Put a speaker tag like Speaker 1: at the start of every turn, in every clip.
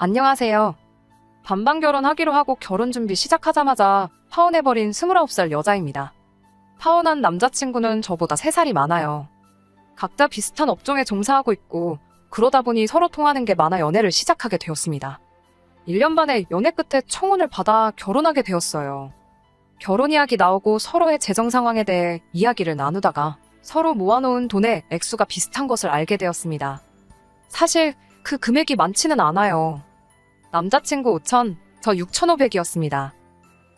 Speaker 1: 안녕하세요. 반반 결혼하기로 하고 결혼 준비 시작하자마자 파혼해버린 29살 여자입니다. 파혼한 남자친구는 저보다 3살이 많아요. 각자 비슷한 업종에 종사하고 있고 그러다 보니 서로 통하는 게 많아 연애를 시작하게 되었습니다. 1년 반에 연애 끝에 청혼을 받아 결혼하게 되었어요. 결혼 이야기 나오고 서로의 재정 상황에 대해 이야기를 나누다가 서로 모아놓은 돈의 액수가 비슷한 것을 알게 되었습니다. 사실 그 금액이 많지는 않아요. 남자친구 5천, 저 6,500이었습니다.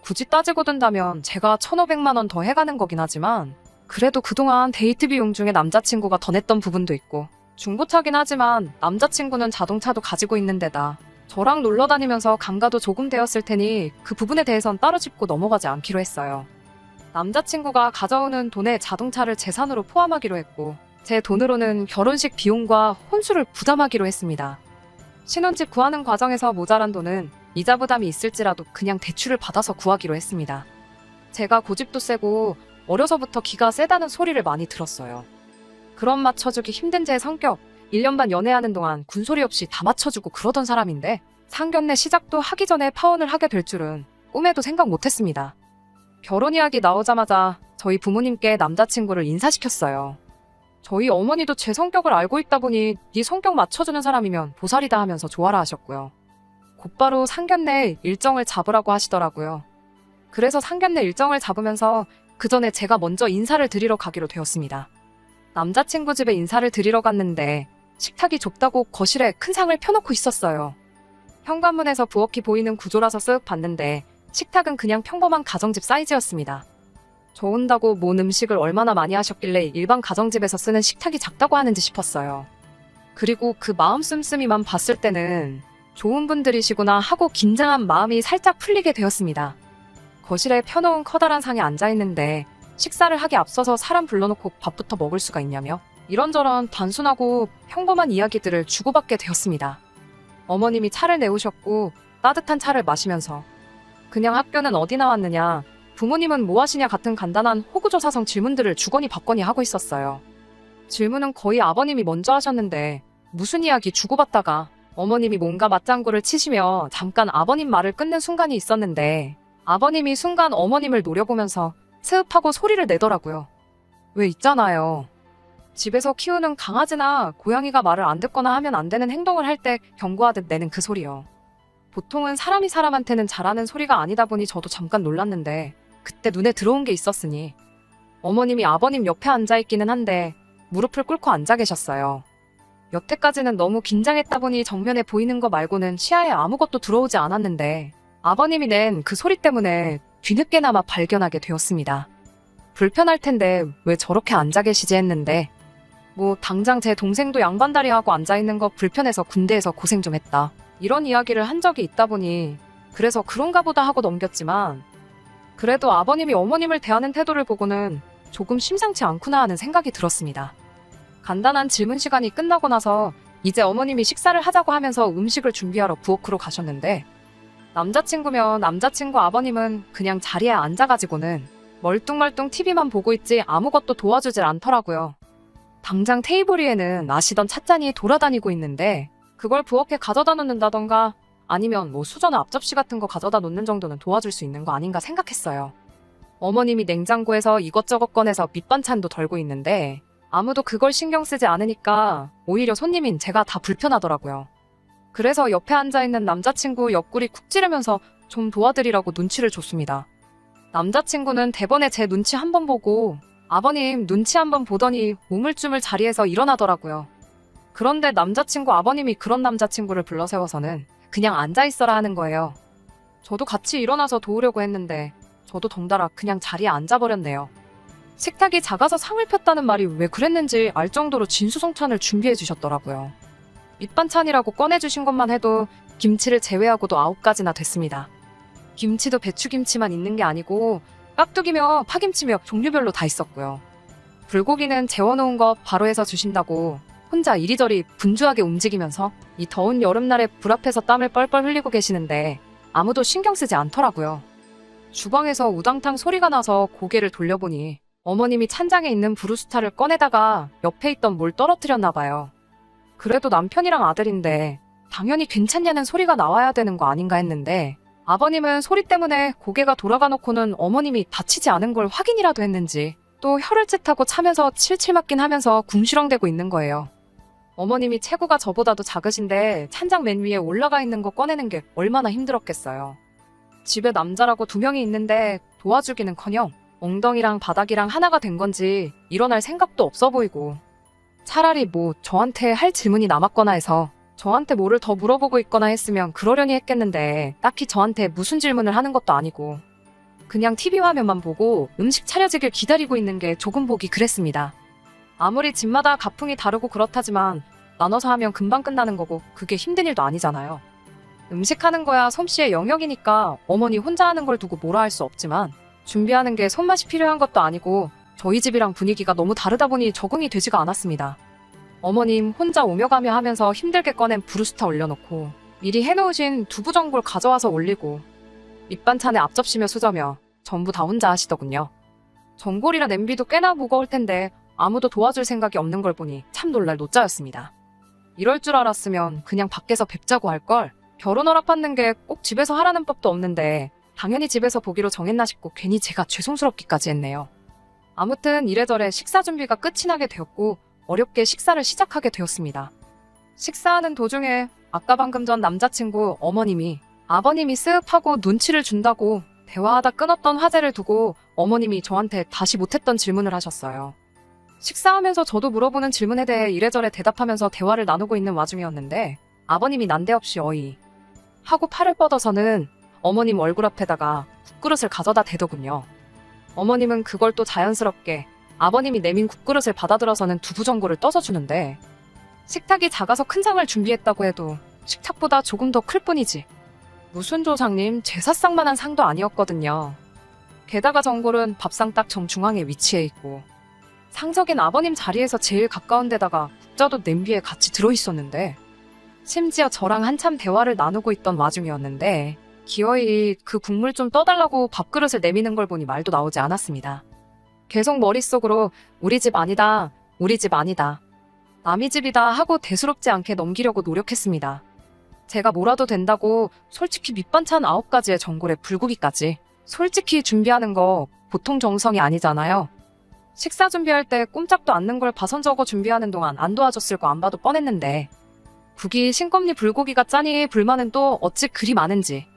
Speaker 1: 굳이 따지고 든다면 제가 1,500만 원 더 해가는 거긴 하지만 그래도 그동안 데이트 비용 중에 남자친구가 더 냈던 부분도 있고 중고차긴 하지만 남자친구는 자동차도 가지고 있는 데다 저랑 놀러 다니면서 감가도 조금 되었을 테니 그 부분에 대해선 따로 짚고 넘어가지 않기로 했어요. 남자친구가 가져오는 돈에 자동차를 재산으로 포함하기로 했고 제 돈으로는 결혼식 비용과 혼수를 부담하기로 했습니다. 신혼집 구하는 과정에서 모자란 돈은 이자 부담이 있을지라도 그냥 대출을 받아서 구하기로 했습니다. 제가 고집도 세고 어려서부터 기가 세다는 소리를 많이 들었어요. 그런 맞춰주기 힘든 제 성격, 1년 반 연애하는 동안 군소리 없이 다 맞춰주고 그러던 사람인데 상견례 시작도 하기 전에 파혼을 하게 될 줄은 꿈에도 생각 못했습니다. 결혼 이야기 나오자마자 저희 부모님께 남자친구를 인사시켰어요. 저희 어머니도 제 성격을 알고 있다 보니 네 성격 맞춰주는 사람이면 보살이다 하면서 좋아라 하셨고요. 곧바로 상견례 일정을 잡으라고 하시더라고요. 그래서 상견례 일정을 잡으면서 그 전에 제가 먼저 인사를 드리러 가기로 되었습니다. 남자친구 집에 인사를 드리러 갔는데 식탁이 좁다고 거실에 큰 상을 펴놓고 있었어요. 현관문에서 부엌이 보이는 구조라서 쓱 봤는데 식탁은 그냥 평범한 가정집 사이즈였습니다. 저 온다고 뭔 음식을 얼마나 많이 하셨길래 일반 가정집에서 쓰는 식탁이 작다고 하는지 싶었어요. 그리고 그 마음 씀씀이만 봤을 때는 좋은 분들이시구나 하고 긴장한 마음이 살짝 풀리게 되었습니다. 거실에 펴놓은 커다란 상에 앉아있는데 식사를 하기 앞서서 사람 불러놓고 밥부터 먹을 수가 있냐며 이런저런 단순하고 평범한 이야기들을 주고받게 되었습니다. 어머님이 차를 내오셨고 따뜻한 차를 마시면서 그냥 학교는 어디 나왔느냐, 부모님은 뭐 하시냐 같은 간단한 호구조사성 질문들을 주거니 받거니 하고 있었어요. 질문은 거의 아버님이 먼저 하셨는데 무슨 이야기 주고받다가 어머님이 뭔가 맞장구를 치시며 잠깐 아버님 말을 끊는 순간이 있었는데 아버님이 순간 어머님을 노려보면서 스흡하고 소리를 내더라고요. 왜 있잖아요. 집에서 키우는 강아지나 고양이가 말을 안 듣거나 하면 안 되는 행동을 할 때 경고하듯 내는 그 소리요. 보통은 사람이 사람한테는 잘하는 소리가 아니다 보니 저도 잠깐 놀랐는데 그때 눈에 들어온 게 있었으니 어머님이 아버님 옆에 앉아있기는 한데 무릎을 꿇고 앉아 계셨어요. 여태까지는 너무 긴장했다 보니 정면에 보이는 거 말고는 시야에 아무것도 들어오지 않았는데 아버님이 낸 그 소리 때문에 뒤늦게나마 발견하게 되었습니다. 불편할 텐데 왜 저렇게 앉아 계시지 했는데 뭐 당장 제 동생도 양반다리 하고 앉아있는 거 불편해서 군대에서 고생 좀 했다. 이런 이야기를 한 적이 있다 보니 그래서 그런가 보다 하고 넘겼지만 그래도 아버님이 어머님을 대하는 태도를 보고는 조금 심상치 않구나 하는 생각이 들었습니다. 간단한 질문 시간이 끝나고 나서 이제 어머님이 식사를 하자고 하면서 음식을 준비하러 부엌으로 가셨는데 남자친구면 남자친구 아버님은 그냥 자리에 앉아가지고는 멀뚱멀뚱 TV만 보고 있지 아무것도 도와주질 않더라고요. 당장 테이블 위에는 아시던 찻잔이 돌아다니고 있는데 그걸 부엌에 가져다 놓는다던가 아니면 뭐 수저나 앞접시 같은 거 가져다 놓는 정도는 도와줄 수 있는 거 아닌가 생각했어요. 어머님이 냉장고에서 이것저것 꺼내서 밑반찬도 덜고 있는데 아무도 그걸 신경 쓰지 않으니까 오히려 손님인 제가 다 불편하더라고요. 그래서 옆에 앉아있는 남자친구 옆구리 쿡 찌르면서 좀 도와드리라고 눈치를 줬습니다. 남자친구는 대번에 제 눈치 한번 보고 아버님 눈치 한번 보더니 우물쭈물 자리에서 일어나더라고요. 그런데 남자친구 아버님이 그런 남자친구를 불러 세워서는 그냥 앉아있어라 하는 거예요. 저도 같이 일어나서 도우려고 했는데 저도 덩달아 그냥 자리에 앉아버렸네요. 식탁이 작아서 상을 폈다는 말이 왜 그랬는지 알 정도로 진수성찬을 준비해 주셨더라고요. 밑반찬이라고 꺼내주신 것만 해도 김치를 제외하고도 9가지나 됐습니다. 김치도 배추김치만 있는 게 아니고 깍두기며 파김치며 종류별로 다 있었고요. 불고기는 재워놓은 거 바로 해서 주신다고 혼자 이리저리 분주하게 움직이면서 이 더운 여름날에 불 앞에서 땀을 뻘뻘 흘리고 계시는데 아무도 신경 쓰지 않더라고요. 주방에서 우당탕 소리가 나서 고개를 돌려보니 어머님이 찬장에 있는 브루스타를 꺼내다가 옆에 있던 뭘 떨어뜨렸나 봐요. 그래도 남편이랑 아들인데 당연히 괜찮냐는 소리가 나와야 되는 거 아닌가 했는데 아버님은 소리 때문에 고개가 돌아가 놓고는 어머님이 다치지 않은 걸 확인이라도 했는지 또 혀를 찢하고 차면서 칠칠 맞긴 하면서 궁시렁대고 있는 거예요. 어머님이 체구가 저보다도 작으신데 찬장 맨 위에 올라가 있는 거 꺼내는 게 얼마나 힘들었겠어요. 집에 남자라고 2명이 있는데 도와주기는커녕 엉덩이랑 바닥이랑 하나가 된 건지 일어날 생각도 없어 보이고 차라리 뭐 저한테 할 질문이 남았거나 해서 저한테 뭐를 더 물어보고 있거나 했으면 그러려니 했겠는데 딱히 저한테 무슨 질문을 하는 것도 아니고 그냥 TV 화면만 보고 음식 차려지길 기다리고 있는 게 조금 보기 그랬습니다. 아무리 집마다 가풍이 다르고 그렇다지만 나눠서 하면 금방 끝나는 거고 그게 힘든 일도 아니잖아요. 음식하는 거야 솜씨의 영역이니까 어머니 혼자 하는 걸 두고 뭐라 할 수 없지만 준비하는 게 손맛이 필요한 것도 아니고 저희 집이랑 분위기가 너무 다르다 보니 적응이 되지가 않았습니다. 어머님 혼자 오며 가며 하면서 힘들게 꺼낸 브루스타 올려놓고 미리 해놓으신 두부전골 가져와서 올리고 밑반찬에 앞접시며 수저며 전부 다 혼자 하시더군요. 전골이라 냄비도 꽤나 무거울 텐데 아무도 도와줄 생각이 없는 걸 보니 참 놀랄 노짜였습니다. 이럴 줄 알았으면 그냥 밖에서 뵙자고 할 걸. 결혼 허락받는 게 꼭 집에서 하라는 법도 없는데 당연히 집에서 보기로 정했나 싶고 괜히 제가 죄송스럽기까지 했네요. 아무튼 이래저래 식사 준비가 끝이 나게 되었고 어렵게 식사를 시작하게 되었습니다. 식사하는 도중에 아까 방금 전 남자친구 어머님이 아버님이 쓱하고 눈치를 준다고 대화하다 끊었던 화제를 두고 어머님이 저한테 다시 못했던 질문을 하셨어요. 식사하면서 저도 물어보는 질문에 대해 이래저래 대답하면서 대화를 나누고 있는 와중이었는데 아버님이 난데없이 어이 하고 팔을 뻗어서는 어머님 얼굴 앞에다가 국그릇을 가져다 대더군요. 어머님은 그걸 또 자연스럽게 아버님이 내민 국그릇을 받아들어서는 두부전골을 떠서 주는데 식탁이 작아서 큰 상을 준비했다고 해도 식탁보다 조금 더 클 뿐이지 무슨 조상님 제사상만한 상도 아니었거든요. 게다가 전골은 밥상 딱 정중앙에 위치해 있고 상적인 아버님 자리에서 제일 가까운 데다가 국자도 냄비에 같이 들어있었는데 심지어 저랑 한참 대화를 나누고 있던 와중이었는데 기어이 그 국물 좀 떠달라고 밥그릇을 내미는 걸 보니 말도 나오지 않았습니다. 계속 머릿속으로 우리 집 아니다, 우리 집 아니다, 남의 집이다 하고 대수롭지 않게 넘기려고 노력했습니다. 제가 뭐라도 된다고 솔직히 밑반찬 9가지의 전골에 불고기까지 솔직히 준비하는 거 보통 정성이 아니잖아요. 식사 준비할 때 꼼짝도 않는 걸 봐선 저거 준비하는 동안 안 도와줬을 거 안 봐도 뻔했는데 국이 싱겁니 불고기가 짜니 불만은 또 어찌 그리 많은지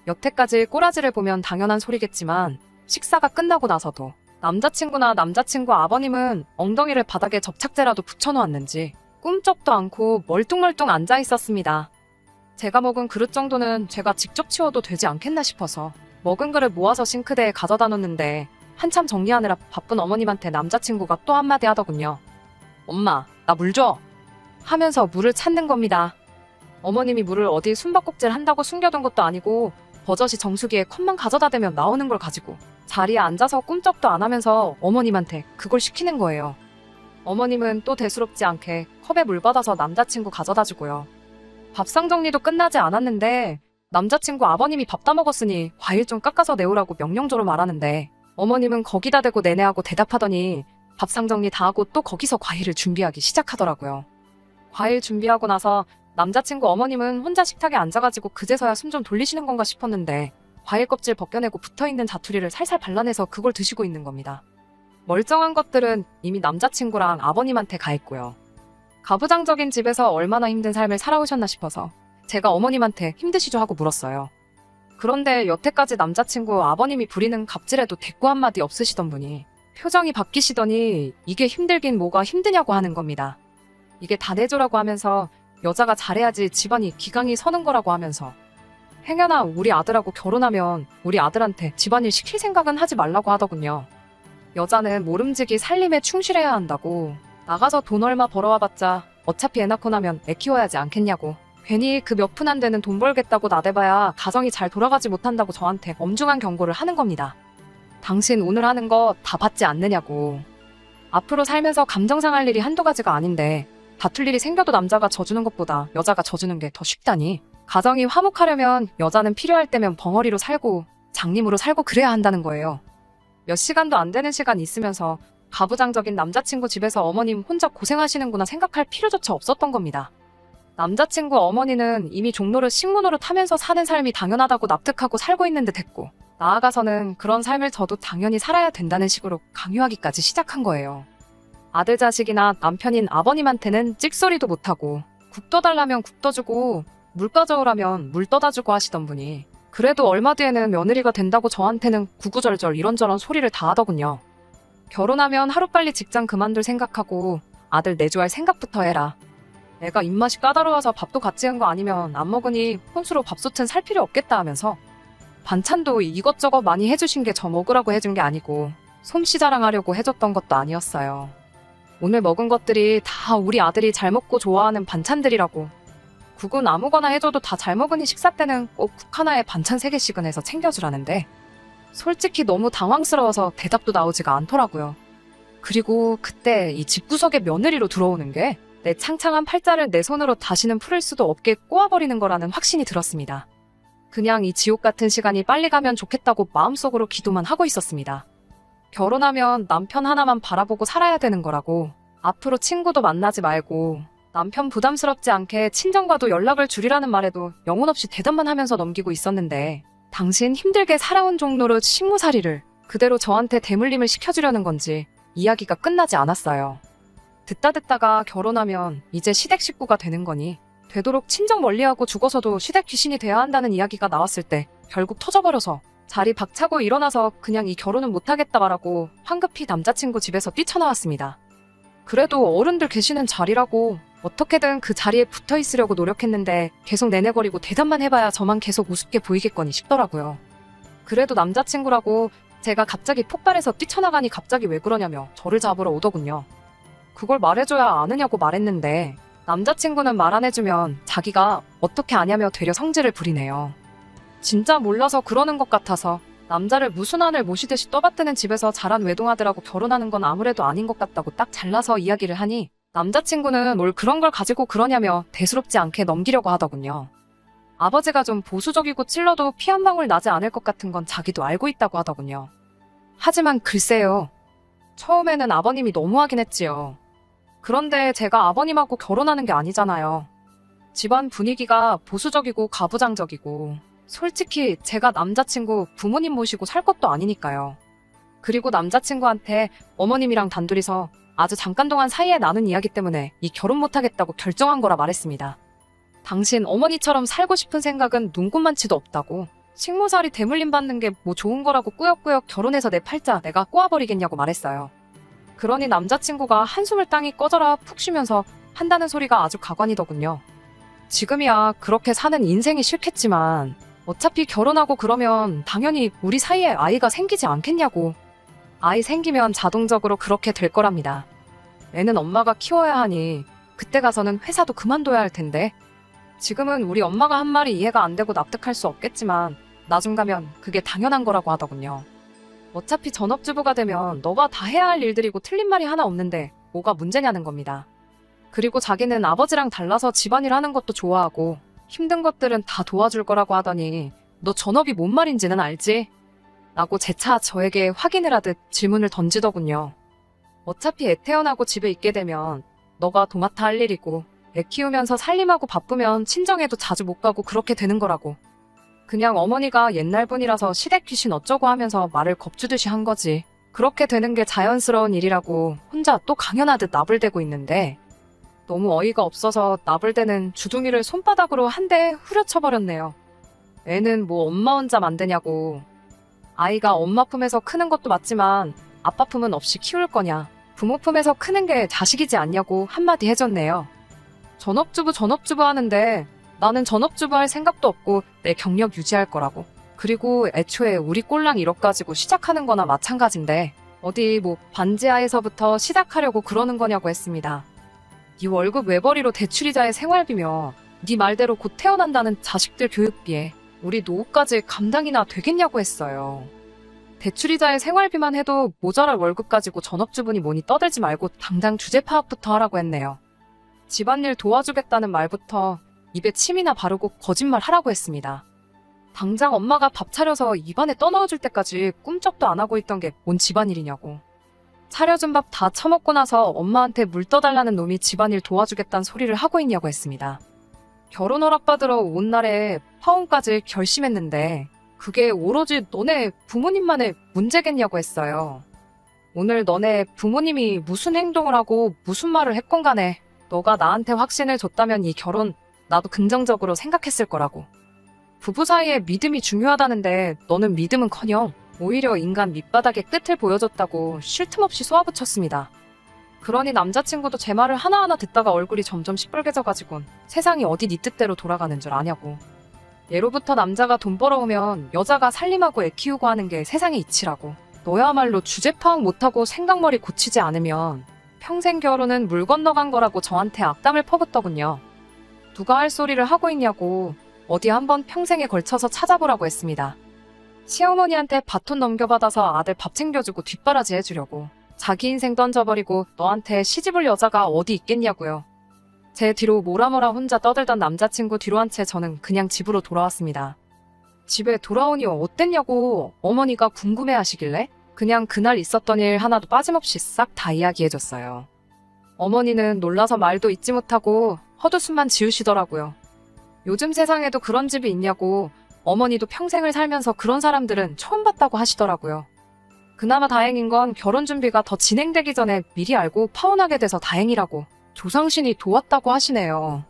Speaker 1: 여태까지 꼬라지를 보면 당연한 소리겠지만 식사가 끝나고 나서도 남자친구나 남자친구 아버님은 엉덩이를 바닥에 접착제라도 붙여놓았는지 꿈쩍도 않고 멀뚱멀뚱 앉아 있었습니다. 제가 먹은 그릇 정도는 제가 직접 치워도 되지 않겠나 싶어서 먹은 그릇 모아서 싱크대에 가져다 놓는데 한참 정리하느라 바쁜 어머님한테 남자친구가 또 한마디 하더군요. 엄마, 나 물 줘. 하면서 물을 찾는 겁니다. 어머님이 물을 어디 숨바꼭질 한다고 숨겨둔 것도 아니고 버젓이 정수기에 컵만 가져다 대면 나오는 걸 가지고 자리에 앉아서 꿈쩍도 안 하면서 어머님한테 그걸 시키는 거예요. 어머님은 또 대수롭지 않게 컵에 물 받아서 남자친구 가져다 주고요. 밥상 정리도 끝나지 않았는데 남자친구 아버님이 밥 다 먹었으니 과일 좀 깎아서 내오라고 명령조로 말하는데 어머님은 거기다 대고 내내하고 대답하더니 밥상 정리 다 하고 또 거기서 과일을 준비하기 시작하더라고요. 과일 준비하고 나서 남자친구 어머님은 혼자 식탁에 앉아가지고 그제서야 숨 좀 돌리시는 건가 싶었는데 과일 껍질 벗겨내고 붙어있는 자투리를 살살 발라내서 그걸 드시고 있는 겁니다. 멀쩡한 것들은 이미 남자친구랑 아버님한테 가 있고요. 가부장적인 집에서 얼마나 힘든 삶을 살아오셨나 싶어서 제가 어머님한테 힘드시죠 하고 물었어요. 그런데 여태까지 남자친구 아버님이 부리는 갑질에도 대꾸 한마디 없으시던 분이 표정이 바뀌시더니 이게 힘들긴 뭐가 힘드냐고 하는 겁니다. 이게 다 내조라고 하면서 여자가 잘해야지 집안이 기강이 서는 거라고 하면서 행여나 우리 아들하고 결혼하면 우리 아들한테 집안일 시킬 생각은 하지 말라고 하더군요. 여자는 모름지기 살림에 충실해야 한다고 나가서 돈 얼마 벌어와봤자 어차피 애 낳고 나면 애 키워야지 않겠냐고 괜히 그 몇 푼 안 되는 돈 벌겠다고 나대봐야 가정이 잘 돌아가지 못한다고 저한테 엄중한 경고를 하는 겁니다. 당신 오늘 하는 거 다 받지 않느냐고. 앞으로 살면서 감정 상할 일이 한두 가지가 아닌데 다툴 일이 생겨도 남자가 져주는 것보다 여자가 져주는 게 더 쉽다니. 가정이 화목하려면 여자는 필요할 때면 벙어리로 살고 장님으로 살고 그래야 한다는 거예요. 몇 시간도 안 되는 시간 있으면서 가부장적인 남자친구 집에서 어머님 혼자 고생하시는구나 생각할 필요조차 없었던 겁니다. 남자친구 어머니는 이미 종로를 식모노릇 하면서 사는 삶이 당연하다고 납득하고 살고 있는 듯 했고, 나아가서는 그런 삶을 저도 당연히 살아야 된다는 식으로 강요하기까지 시작한 거예요. 아들 자식이나 남편인 아버님한테는 찍소리도 못하고, 국 떠달라면 국 떠주고, 물 가져오라면 물 떠다 주고 하시던 분이, 그래도 얼마 뒤에는 며느리가 된다고 저한테는 구구절절 이런저런 소리를 다 하더군요. 결혼하면 하루빨리 직장 그만둘 생각하고 아들 내조할 생각부터 해라. 애가 입맛이 까다로워서 밥도 같이 한 거 아니면 안 먹으니 혼수로 밥솥은 살 필요 없겠다 하면서, 반찬도 이것저것 많이 해주신 게 저 먹으라고 해준 게 아니고 솜씨 자랑하려고 해줬던 것도 아니었어요. 오늘 먹은 것들이 다 우리 아들이 잘 먹고 좋아하는 반찬들이라고. 국은 아무거나 해줘도 다 잘 먹으니 식사 때는 꼭 국 하나에 반찬 3개씩은 해서 챙겨주라는데, 솔직히 너무 당황스러워서 대답도 나오지가 않더라고요. 그리고 그때 이 집구석에 며느리로 들어오는 게 내 창창한 팔자를 내 손으로 다시는 풀을 수도 없게 꼬아버리는 거라는 확신이 들었습니다. 그냥 이 지옥 같은 시간이 빨리 가면 좋겠다고 마음속으로 기도만 하고 있었습니다. 결혼하면 남편 하나만 바라보고 살아야 되는 거라고, 앞으로 친구도 만나지 말고 남편 부담스럽지 않게 친정과도 연락을 줄이라는 말에도 영혼 없이 대답만 하면서 넘기고 있었는데, 당신 힘들게 살아온 종로로 식모살이를 그대로 저한테 대물림을 시켜주려는 건지 이야기가 끝나지 않았어요. 듣다가 결혼하면 이제 시댁 식구가 되는 거니 되도록 친정 멀리하고 죽어서도 시댁 귀신이 돼야 한다는 이야기가 나왔을 때 결국 터져버려서 자리 박차고 일어나서 그냥 이 결혼은 못하겠다 말하고 황급히 남자친구 집에서 뛰쳐나왔습니다. 그래도 어른들 계시는 자리라고 어떻게든 그 자리에 붙어 있으려고 노력했는데 계속 내내거리고 대답만 해봐야 저만 계속 우습게 보이겠거니 싶더라고요. 그래도 남자친구라고 제가 갑자기 폭발해서 뛰쳐나가니 갑자기 왜 그러냐며 저를 잡으러 오더군요. 그걸 말해줘야 아느냐고 말했는데 남자친구는 말 안 해주면 자기가 어떻게 아냐며 되려 성질을 부리네요. 진짜 몰라서 그러는 것 같아서 남자를 무슨 안을 모시듯이 떠받드는 집에서 자란 외동아들하고 결혼하는 건 아무래도 아닌 것 같다고 딱 잘라서 이야기를 하니, 남자친구는 뭘 그런 걸 가지고 그러냐며 대수롭지 않게 넘기려고 하더군요. 아버지가 좀 보수적이고 찔러도 피 한 방울 나지 않을 것 같은 건 자기도 알고 있다고 하더군요. 하지만 글쎄요. 처음에는 아버님이 너무하긴 했지요. 그런데 제가 아버님하고 결혼하는 게 아니잖아요. 집안 분위기가 보수적이고 가부장적이고, 솔직히 제가 남자친구 부모님 모시고 살 것도 아니니까요. 그리고 남자친구한테 어머님이랑 단둘이서 아주 잠깐 동안 사이에 나눈 이야기 때문에 이 결혼 못하겠다고 결정한 거라 말했습니다. 당신 어머니처럼 살고 싶은 생각은 눈꼽만치도 없다고, 식모살이 대물림 받는 게 뭐 좋은 거라고 꾸역꾸역 결혼해서 내 팔자 내가 꼬아버리겠냐고 말했어요. 그러니 남자친구가 한숨을 땅이 꺼져라 푹 쉬면서 한다는 소리가 아주 가관이더군요. 지금이야 그렇게 사는 인생이 싫겠지만 어차피 결혼하고 그러면 당연히 우리 사이에 아이가 생기지 않겠냐고. 아이 생기면 자동적으로 그렇게 될 거랍니다. 애는 엄마가 키워야 하니 그때 가서는 회사도 그만둬야 할 텐데, 지금은 우리 엄마가 한 말이 이해가 안 되고 납득할 수 없겠지만 나중 가면 그게 당연한 거라고 하더군요. 어차피 전업주부가 되면 너가 다 해야 할 일들이고 틀린 말이 하나 없는데 뭐가 문제냐는 겁니다. 그리고 자기는 아버지랑 달라서 집안일 하는 것도 좋아하고 힘든 것들은 다 도와줄 거라고 하더니, 너 전업이 뭔 말인지는 알지? 라고 재차 저에게 확인을 하듯 질문을 던지더군요. 어차피 애 태어나고 집에 있게 되면 너가 도맡아 할 일이고, 애 키우면서 살림하고 바쁘면 친정에도 자주 못 가고 그렇게 되는 거라고. 그냥 어머니가 옛날 분이라서 시댁 귀신 어쩌고 하면서 말을 겁주듯이 한 거지. 그렇게 되는 게 자연스러운 일이라고 혼자 또 강연하듯 나불대고 있는데, 너무 어이가 없어서 나불대는 주둥이를 손바닥으로 한 대 후려쳐버렸네요. 애는 뭐 엄마 혼자 만드냐고. 아이가 엄마 품에서 크는 것도 맞지만 아빠 품은 없이 키울 거냐. 부모 품에서 크는 게 자식이지 않냐고 한마디 해줬네요. 전업주부 하는데 나는 전업주부 할 생각도 없고 내 경력 유지할 거라고. 그리고 애초에 우리 꼴랑 1억 가지고 시작하는 거나 마찬가지인데 어디 뭐 반지하에서부터 시작하려고 그러는 거냐고 했습니다. 네 월급 외벌이로 대출이자의 생활비며 네 말대로 곧 태어난다는 자식들 교육비에 우리 노후까지 감당이나 되겠냐고 했어요. 대출이자의 생활비만 해도 모자랄 월급 가지고 전업주부니 뭐니 떠들지 말고 당장 주제 파악부터 하라고 했네요. 집안일 도와주겠다는 말부터 입에 침이나 바르고 거짓말 하라고 했습니다. 당장 엄마가 밥 차려서 입안에 떠넣어줄 때까지 꿈쩍도 안 하고 있던 게 뭔 집안일이냐고. 차려준 밥 다 처먹고 나서 엄마한테 물 떠달라는 놈이 집안일 도와주겠다는 소리를 하고 있냐고 했습니다. 결혼 허락받으러 온 날에 파혼까지 결심했는데 그게 오로지 너네 부모님만의 문제겠냐고 했어요. 오늘 너네 부모님이 무슨 행동을 하고 무슨 말을 했건 간에 너가 나한테 확신을 줬다면 이 결혼 나도 긍정적으로 생각했을 거라고. 부부 사이에 믿음이 중요하다는데 너는 믿음은커녕 오히려 인간 밑바닥의 끝을 보여줬다고 쉴 틈 없이 쏘아붙였습니다. 그러니 남자친구도 제 말을 하나하나 듣다가 얼굴이 점점 시뻘개져가지곤 세상이 어디 네 뜻대로 돌아가는 줄 아냐고. 예로부터 남자가 돈 벌어오면 여자가 살림하고 애 키우고 하는 게 세상의 이치라고. 너야말로 주제 파악 못하고 생각머리 고치지 않으면 평생 결혼은 물 건너간 거라고 저한테 악담을 퍼붓더군요. 누가 할 소리를 하고 있냐고 어디 한번 평생에 걸쳐서 찾아보라고 했습니다. 시어머니한테 바톤 넘겨받아서 아들 밥 챙겨주고 뒷바라지 해주려고. 자기 인생 던져버리고 너한테 시집올 여자가 어디 있겠냐고요. 제 뒤로 뭐라뭐라 혼자 떠들던 남자친구 뒤로 한 채 저는 그냥 집으로 돌아왔습니다. 집에 돌아오니 어땠냐고 어머니가 궁금해하시길래 그냥 그날 있었던 일 하나도 빠짐없이 싹 다 이야기해줬어요. 어머니는 놀라서 말도 잇지 못하고 헛웃음만 지으시더라고요. 요즘 세상에도 그런 집이 있냐고 어머니도 평생을 살면서 그런 사람들은 처음 봤다고 하시더라고요. 그나마 다행인 건 결혼 준비가 더 진행되기 전에 미리 알고 파혼하게 돼서 다행이라고 조상신이 도왔다고 하시네요.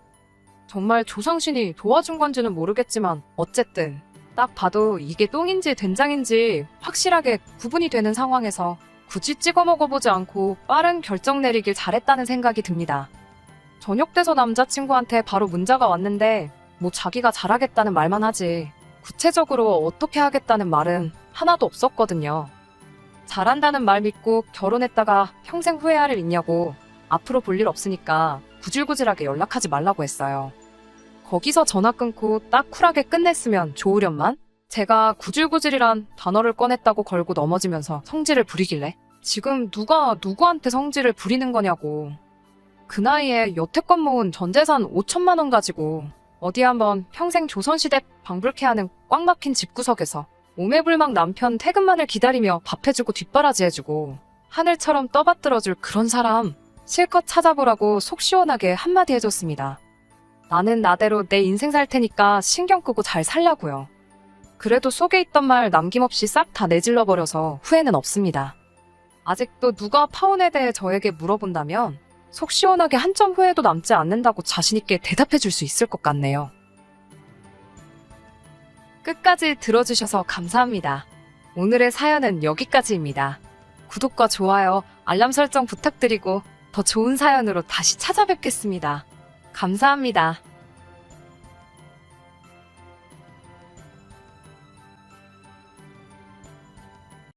Speaker 1: 정말 조상신이 도와준 건지는 모르겠지만 어쨌든 딱 봐도 이게 똥인지 된장인지 확실하게 구분이 되는 상황에서 굳이 찍어 먹어보지 않고 빠른 결정 내리길 잘했다는 생각이 듭니다. 저녁 돼서 남자친구한테 바로 문자가 왔는데 뭐 자기가 잘하겠다는 말만 하지 구체적으로 어떻게 하겠다는 말은 하나도 없었거든요. 잘한다는 말 믿고 결혼했다가 평생 후회할 일 있냐고 앞으로 볼 일 없으니까 구질구질하게 연락하지 말라고 했어요. 거기서 전화 끊고 딱 쿨하게 끝냈으면 좋으련만 제가 구질구질이란 단어를 꺼냈다고 걸고 넘어지면서 성질을 부리길래 지금 누가 누구한테 성질을 부리는 거냐고. 그 나이에 여태껏 모은 전재산 5천만 원 가지고 어디 한번 평생 조선시대 방불케 하는 꽉 막힌 집구석에서 오매불망 남편 퇴근만을 기다리며 밥 해주고 뒷바라지 해주고 하늘처럼 떠받들어줄 그런 사람 실컷 찾아보라고 속 시원하게 한마디 해줬습니다. 나는 나대로 내 인생 살 테니까 신경 끄고 잘 살라고요. 그래도 속에 있던 말 남김없이 싹 다 내질러버려서 후회는 없습니다. 아직도 누가 파혼에 대해 저에게 물어본다면 속 시원하게 한 점 후회도 남지 않는다고 자신있게 대답해 줄 수 있을 것 같네요. 끝까지 들어주셔서 감사합니다. 오늘의 사연은 여기까지입니다. 구독과 좋아요, 알람 설정 부탁드리고 더 좋은 사연으로 다시 찾아뵙겠습니다. 감사합니다.